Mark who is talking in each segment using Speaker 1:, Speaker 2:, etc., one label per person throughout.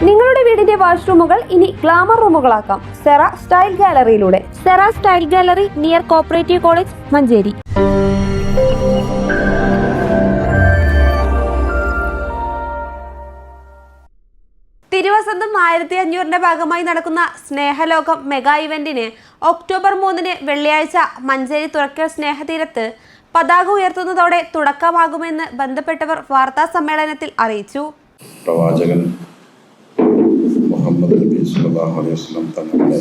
Speaker 1: നിങ്ങളുടെ വീടിന്റെ വാഷ്റൂമുകൾ ഇനി ഗ്ലാമർ റൂമുകളാക്കാം സെറ സ്റ്റൈൽ ഗാലറിയിലൂടെ. Sera style gallery near cooperative college, Manjeri. Thiruvasantham 1500ന്റെ ഭാഗമായി നടക്കുന്ന സ്നേഹലോകം മെഗാ ഇവന്റിന് ഒക്ടോബർ 3 വെള്ളിയാഴ്ച മഞ്ചേരി തുറക്കൽ സ്നേഹതീരത്ത് പതാക ഉയർത്തുന്നതോടെ തുടക്കമാകുമെന്ന് ബന്ധപ്പെട്ടവർ വാർത്താ സമ്മേളനത്തിൽ അറിയിച്ചു.
Speaker 2: പ്രവാചകൻ മുഹമ്മദ് നബി സല്ലല്ലാഹു അലൈഹി വസല്ലം തങ്ങളുടെ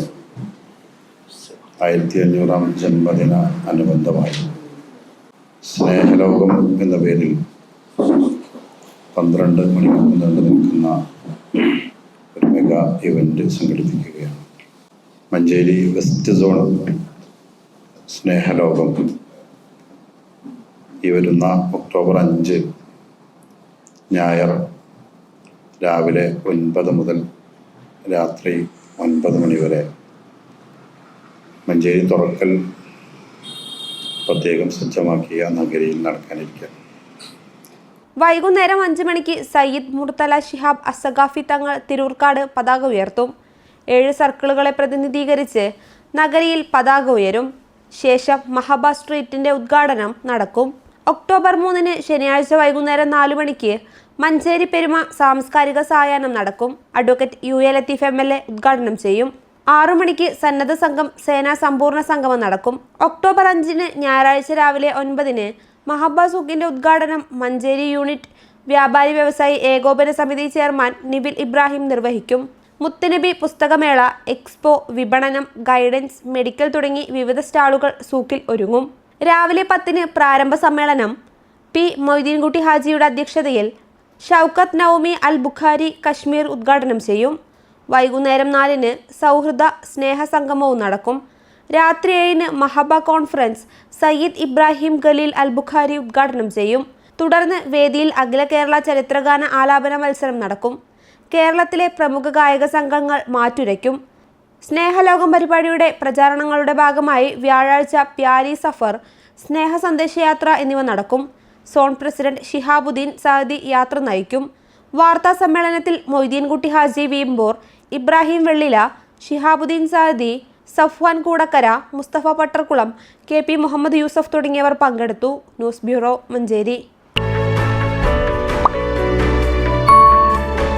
Speaker 2: 1500-ാം ജന്മദിന അനുബന്ധമായി സ്നേഹലോകം എന്ന പേരിൽ 12 മണിക്കൂർ നീണ്ടു നിൽക്കുന്ന ഒരു മെഗാ ഇവന്റ് സംഘടിപ്പിക്കുകയാണ്. മഞ്ചേരി വെസ്റ്റ് സോൺ സ്നേഹലോകം ഈ വരുന്ന ഒക്ടോബർ 5 ഞായർ രാവിലെ 9 മുതൽ രാത്രി 9 മണി വരെ മഞ്ചേരി തുറക്കൽ പ്രത്യേകം സജ്ജമാക്കിയ നഗരിയിൽ നടക്കാനിരിക്കുകയാണ്.
Speaker 1: വൈകുന്നേരം 5 മണിക്ക് സയ്യിദ് മുർത്തല ശിഹാബ് അസ്സഖാഫി തങ്ങൾ തിരൂർക്കാട് പതാക ഉയർത്തും. 7 സർക്കിളുകളെ പ്രതിനിധീകരിച്ച് നഗരിയിൽ പതാക ഉയരും. ശേഷം മഹബ സ്ട്രീറ്റിന്റെ ഉദ്ഘാടനം നടക്കും. ഒക്ടോബർ 3 ശനിയാഴ്ച വൈകുന്നേരം 4 മണിക്ക് മഞ്ചേരി പെരുമ സാംസ്കാരിക സായാഹ്നം നടക്കും. അഡ്വക്കേറ്റ് UA ലത്തീഫ് MLA ഉദ്ഘാടനം ചെയ്യും. 6 മണിക്ക് സന്നദ്ധ സംഘം സേനാ സമ്പൂർണ്ണ സംഗമം നടക്കും. ഒക്ടോബർ 5 ഞായറാഴ്ച രാവിലെ 9 മഹബ സൂക്കിന്റെ ഉദ്ഘാടനം മഞ്ചേരി യൂണിറ്റ് വ്യാപാരി വ്യവസായി ഏകോപന സമിതി ചെയർമാൻ നിബിൽ ഇബ്രാഹിം നിർവഹിക്കും. മുത്തുനബി പുസ്തകമേള, എക്സ്പോ, വിപണനം, ഗൈഡൻസ്, മെഡിക്കൽ തുടങ്ങി വിവിധ സ്റ്റാളുകൾ സൂക്കിൽ ഒരുങ്ങും. രാവിലെ 10 പ്രാരംഭ സമ്മേളനം P. മൊയ്തീൻകുട്ടി ഹാജിയുടെ അധ്യക്ഷതയിൽ ഷൗക്കത്ത് നൗമി അൽ ബുഖാരി കശ്മീർ ഉദ്ഘാടനം ചെയ്യും. വൈകുന്നേരം 4 സൗഹൃദ സ്നേഹ സംഗമവും നടക്കും. രാത്രി 7 മഹബ കോൺഫറൻസ് സയ്യിദ് ഇബ്രാഹിം ഖലീൽ അൽ ബുഖാരി ഉദ്ഘാടനം ചെയ്യും. തുടർന്ന് വേദിയിൽ അഖില കേരള ചരിത്രഗാന ആലാപന മത്സരം നടക്കും. കേരളത്തിലെ പ്രമുഖ ഗായക സംഘങ്ങൾ മാറ്റുരയ്ക്കും. സ്നേഹലോകം പരിപാടിയുടെ പ്രചാരണങ്ങളുടെ ഭാഗമായി വ്യാഴാഴ്ച പ്യാരി സഫർ, സ്നേഹ സന്ദേശയാത്ര എന്നിവ നടക്കും. സോൺ പ്രസിഡന്റ് ഷിഹാബുദ്ദീൻ സാദി യാത്ര നയിക്കും. വാർത്താ സമ്മേളനത്തിൽ മൊയ്തീൻകുട്ടി ഹാജി വീമ്പൂർ, ഇബ്രാഹിം വെള്ളില, ഷിഹാബുദ്ദീൻ സാദി, സഫ്വാൻ കൂടക്കര, മുസ്തഫ പട്ടർകുളം, KP മുഹമ്മദ് യൂസഫ് തുടങ്ങിയവർ പങ്കെടുത്തു. News bureau, Manjeri.